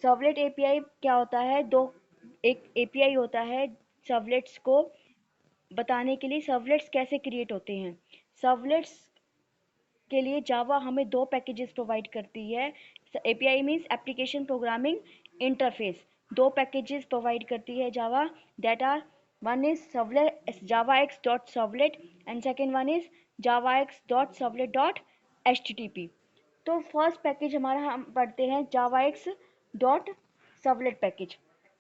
Servlet API क्या होता है, एक एपीआई होता है सर्वलेट्स को बताने के लिए सर्वलेट्स कैसे क्रिएट होते हैं। सर्वलेट्स के लिए जावा हमें दो पैकेजेस प्रोवाइड करती है। API means application programming interface. दो पैकेजेस प्रोवाइड करती है Java, that are one is servlet javax dot servlet and second one is javax dot servlet dot http। तो फर्स्ट पैकेज हमारा हम पढ़ते हैं javax डॉट सर्वलेट पैकेज।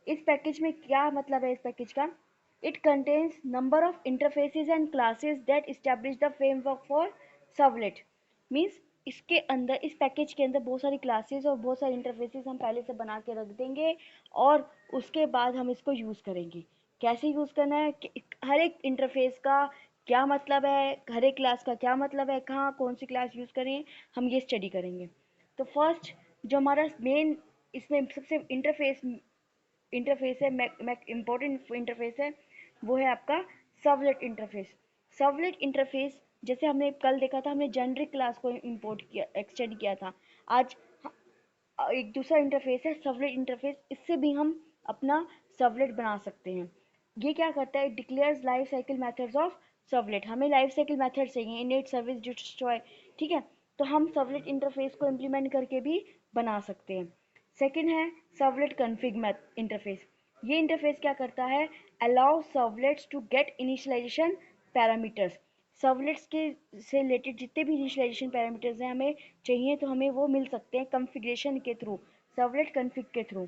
इस package में क्या मतलब है इस पैकेज का? It contains number of interfaces and classes that establish the framework for servlet. Means इसके अंदर, इस पैकेज के अंदर बहुत सारी क्लासेस और बहुत सारे इंटरफेसेस हम पहले से बना के रख देंगे और उसके बाद हम इसको यूज़ करेंगे। कैसे यूज़ करना है, हर एक इंटरफेस का क्या मतलब है, हर एक क्लास का क्या मतलब है, कहाँ कौन सी क्लास यूज़ करें, हम ये स्टडी करेंगे। तो फर्स्ट जो हमारा मेन इसमें सबसे इंटरफेस है, इम्पोर्टेंट इंटरफेस है, वो है आपका सर्वलेट इंटरफेस। सर्वलेट इंटरफेस जैसे हमने कल देखा था, हमने जेनरिक क्लास को इंपोर्ट किया, एक्सटेंड किया था। आज एक दूसरा इंटरफेस है सर्वलेट इंटरफेस, इससे भी हम अपना सर्वलेट बना सकते हैं। ये क्या करता है, declares life cycle methods of servlet. हमें लाइफ साइकिल मेथड चाहिए, इनिट सर्विस डिस्ट्रॉय, ठीक है। तो हम सर्वलेट इंटरफेस को इम्प्लीमेंट करके भी बना सकते हैं। सेकेंड है सर्वलेट कन्फिग इंटरफेस। ये इंटरफेस क्या करता है, allow servlets to get initialization parameters. Servlets के से रिलेटेड जितने भी इनिशियलाइजेशन पैरामीटर्स हैं हमें चाहिए तो हमें वो मिल सकते हैं कॉन्फ़िगरेशन के थ्रू, सर्वलेट कॉन्फ़िग के थ्रू।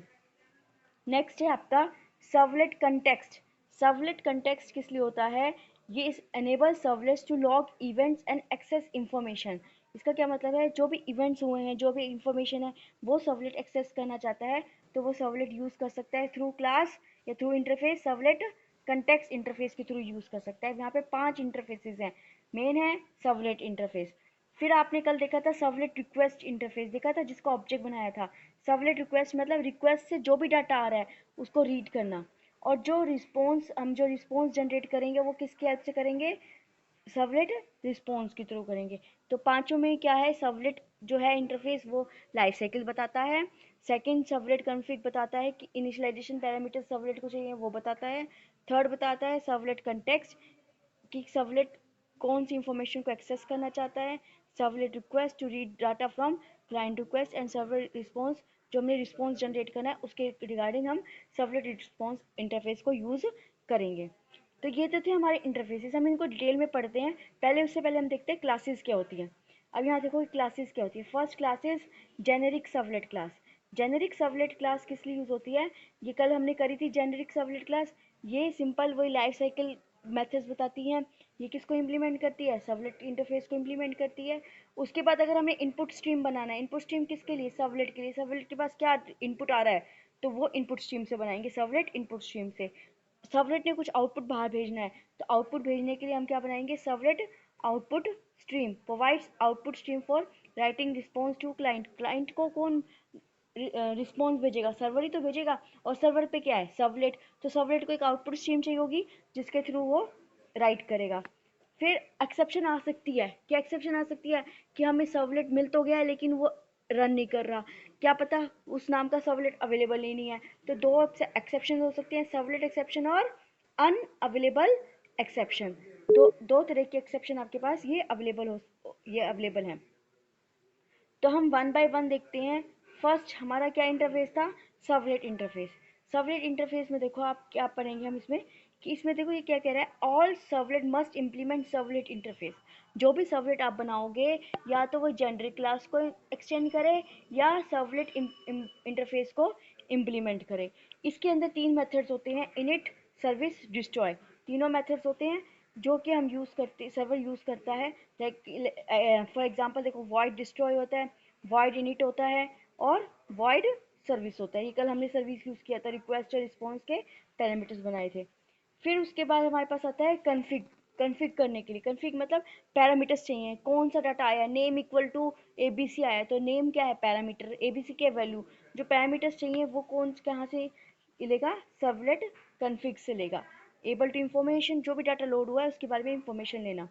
नेक्स्ट है आपका सर्वलेट कंटेक्स्ट। सर्वलेट कंटेक्स्ट किस लिए होता है, ये इस enable servlets to log events and access information. इसका क्या मतलब है, जो भी इवेंट्स हुए हैं, जो भी इंफॉर्मेशन है, वो सर्वलेट एक्सेस करना चाहता है तो वो सर्वलेट यूज़ कर सकता है थ्रू क्लास या through interface. Servlet context interface के थ्रू यूज़ कर सकता है। यहाँ पे 5 इंटरफेसेस हैं। मेन है सर्वलेट इंटरफेस। फिर आपने कल देखा था सर्वलेट रिक्वेस्ट इंटरफेस देखा था, जिसका ऑब्जेक्ट बनाया था। सर्वलेट रिक्वेस्ट मतलब रिक्वेस्ट से जो भी डाटा आ रहा है उसको रीड करना, और जो रिस्पॉन्स जनरेट करेंगे वो किसकी हेल्प से करेंगे, सर्वलेट रिस्पॉन्स के थ्रू करेंगे। तो पांचों में क्या है, सर्वलेट जो है इंटरफेस वो लाइफ साइकिल बताता है। सेकंड सर्वलेट कॉन्फ़िग बताता है कि इनिशियलाइजेशन पैरामीटर सर्वलेट को चाहिए वो बताता है। थर्ड बताता है सर्वलेट कंटेक्स्ट कि सर्वलेट कौन सी इंफॉर्मेशन को एक्सेस करना चाहता है। Servlet request to read data from client request and servlet response, जो हमने रिस्पॉन्स जनरेट करना है उसके रिगार्डिंग हम सर्वलेट रिस्पॉन्स इंटरफेस को यूज़ करेंगे। तो ये तो थे हमारे इंटरफेसेस, हम इनको डिटेल में पढ़ते हैं। उससे पहले हम देखते हैं क्लासेस क्या होती हैं। अब यहाँ देखो क्लासेस क्या होती है। First classes generic servlet class. Generic servlet class किस लिए यूज़ होती है, ये कल हमने करी थी जेनेरिक सर्वलेट क्लास। ये सिंपल वही लाइफ साइकिल मेथड्स बताती हैं। ये किसको इम्प्लीमेंट करती है, सर्वलेट इंटरफेस को इम्प्लीमेंट करती है। उसके बाद अगर हमें इनपुट स्ट्रीम बनाना है, इनपुट स्ट्रीम किसके लिए, सर्वलेट के लिए। सर्वलेट के पास क्या इनपुट आ रहा है तो वो इनपुट स्ट्रीम से बनाएंगे, सर्वलेट इनपुट स्ट्रीम से। सर्वलेट ने कुछ आउटपुट बाहर भेजना है तो आउटपुट भेजने के लिए हम क्या बनाएंगे, servlet output stream provides output stream for writing response to client. Client को कौन रिस्पॉन्स भेजेगा, सर्वर ही तो भेजेगा, और सर्वर पे क्या है, सर्वलेट। तो सर्वलेट को एक आउटपुट स्ट्रीम चाहिए होगी जिसके थ्रू वो राइट करेगा। फिर एक्सेप्शन आ सकती है, क्या एक्सेप्शन आ सकती है कि हमें सर्वलेट मिल तो गया है लेकिन वो रन नहीं कर रहा, क्या पता उस नाम का सर्वलेट अवेलेबल ही नहीं है। तो दो एक्सेप्शन हो सकते हैं, सर्वलेट एक्सेप्शन और अनअवेलेबल एक्सेप्शन। तो दो तरह के एक्सेप्शन आपके पास ये अवेलेबल हैं। तो हम वन बाय वन देखते हैं। फर्स्ट हमारा क्या इंटरफेस था, सर्वलेट इंटरफेस। सर्वलेट इंटरफेस में देखो आप क्या पढ़ेंगे हम इसमें, कि इसमें देखो ये क्या कह रहा है, all servlet must implement servlet interface. जो भी सर्वलेट आप बनाओगे या तो वो जेनरिक क्लास को एक्सटेंड करे या सर्वलेट इंटरफेस को इम्प्लीमेंट करे। इसके अंदर 3 मेथड्स होते हैं, इनिट सर्विस डिस्ट्रॉय। तीनों मेथड्स होते हैं जो कि हम यूज़ करते, सर्वर यूज़ करता है। लाइक फॉर एग्जांपल देखो, वॉइड डिस्ट्रॉय होता है, वॉइड इनिट होता है और वॉइड सर्विस होता है। ये कल हमने सर्विस यूज़ किया था, रिक्वेस्ट और रिस्पॉन्स के पैरामीटर्स बनाए थे। फिर उसके बाद हमारे पास आता है कन्फिग। कन्फिग करने के लिए, कन्फिग मतलब पैरामीटर्स चाहिए, कौन सा डाटा आया, नेम इक्वल टू एबीसी आया तो नेम क्या है, पैरामीटर, एबीसी के वैल्यू। जो पैरामीटर्स चाहिए वो कौन कहाँ से लेगा, सर्वलेट कन्फिग से लेगा। एबल टू इंफॉर्मेशन, जो भी डाटा लोड हुआ है उसके बारे में इंफॉर्मेशन लेना।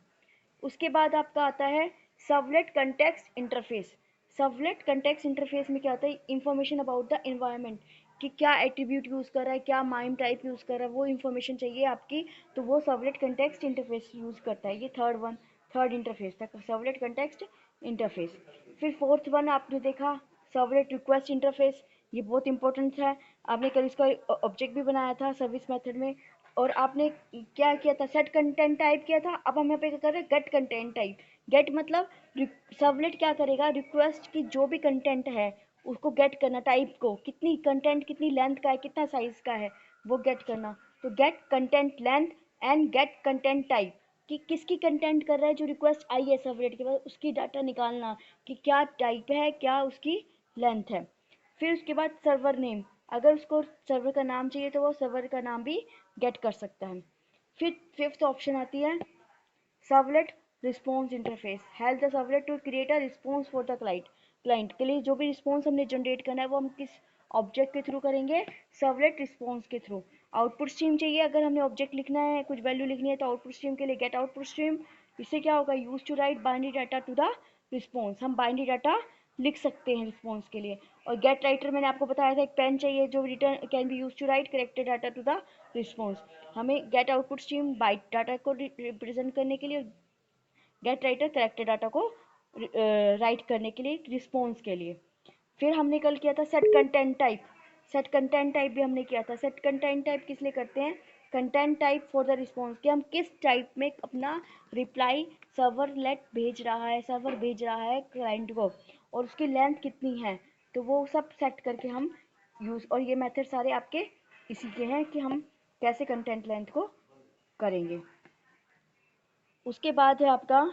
उसके बाद आपका आता है servlet context interface. Servlet context interface में क्या होता है, इंफॉर्मेशन अबाउट द एनवायरनमेंट, कि क्या एट्रीब्यूट यूज़ कर रहा है, क्या माइम टाइप यूज़ कर रहा है, वो इन्फॉर्मेशन चाहिए आपकी, तो वो सर्वलेट कंटेक्स्ट इंटरफेस यूज़ करता है। ये थर्ड इंटरफेस था, सर्वलेट कंटेक्स्ट इंटरफेस। फिर फोर्थ वन आपने देखा सर्वलेट रिक्वेस्ट इंटरफेस, ये बहुत इंपॉर्टेंट है। आपने कल इसका ऑब्जेक्ट भी बनाया था सर्विस मेथड में, और आपने क्या किया था, सेट कंटेंट टाइप किया था। अब हम यहाँ पे क्या कर रहे हैं, गेट कंटेंट टाइप। गेट मतलब सर्वलेट क्या करेगा, रिक्वेस्ट की जो भी कंटेंट है उसको गेट करना, टाइप को, कितनी कंटेंट, कितनी लेंथ का है, कितना साइज का है, वो गेट करना। तो get content length and get content type, कि किसकी कंटेंट कर रहा है, जो रिक्वेस्ट आई है सर्वलेट के पास, उसकी डाटा निकालना कि क्या टाइप है, क्या उसकी लेंथ है। फिर उसके बाद सर्वर नेम, अगर उसको सर्वर का नाम चाहिए तो वो सर्वर का नाम भी गेट कर सकता है। फिर फिफ्थ ऑप्शन आती है servlet response interface, help the servlet to create a response for the client के लिए जो भी रिस्पॉन्स हमने जनरेट करना है वो हम किस ऑब्जेक्ट के थ्रू करेंगे, सर्वलेट रिस्पॉन्स के थ्रू। आउटपुट स्ट्रीम चाहिए, अगर हमने ऑब्जेक्ट लिखना है, कुछ वैल्यू लिखनी है, तो आउटपुट स्ट्रीम के लिए गेट आउटपुट स्ट्रीम। इससे क्या होगा, use to write binary data to the response, हम बाइनरी डाटा लिख सकते हैं रिस्पॉन्स के लिए। और गेट राइटर मैंने आपको बताया था, एक पेन चाहिए जो return can be use to write character data to the response. हमें get output stream byte data को रिप्रेजेंट करने के लिए, गेट राइटर करेक्टेड डाटा को राइट करने के लिए, रिस्पॉन्स के लिए। फिर हमने कल किया था set content type, set content type भी हमने किया था। सेट कंटेंट टाइप किस लिए करते हैं, content type for the response, कि हम किस टाइप में अपना रिप्लाई सर्वर लेट भेज रहा है, सर्वर भेज रहा है क्लाइंट को, और उसकी लेंथ कितनी है, तो वो सब सेट करके हम यूज़, और ये मेथड सारे आपके इसी के हैं कि हम कैसे कंटेंट लेंथ को करेंगे। उसके बाद है आपका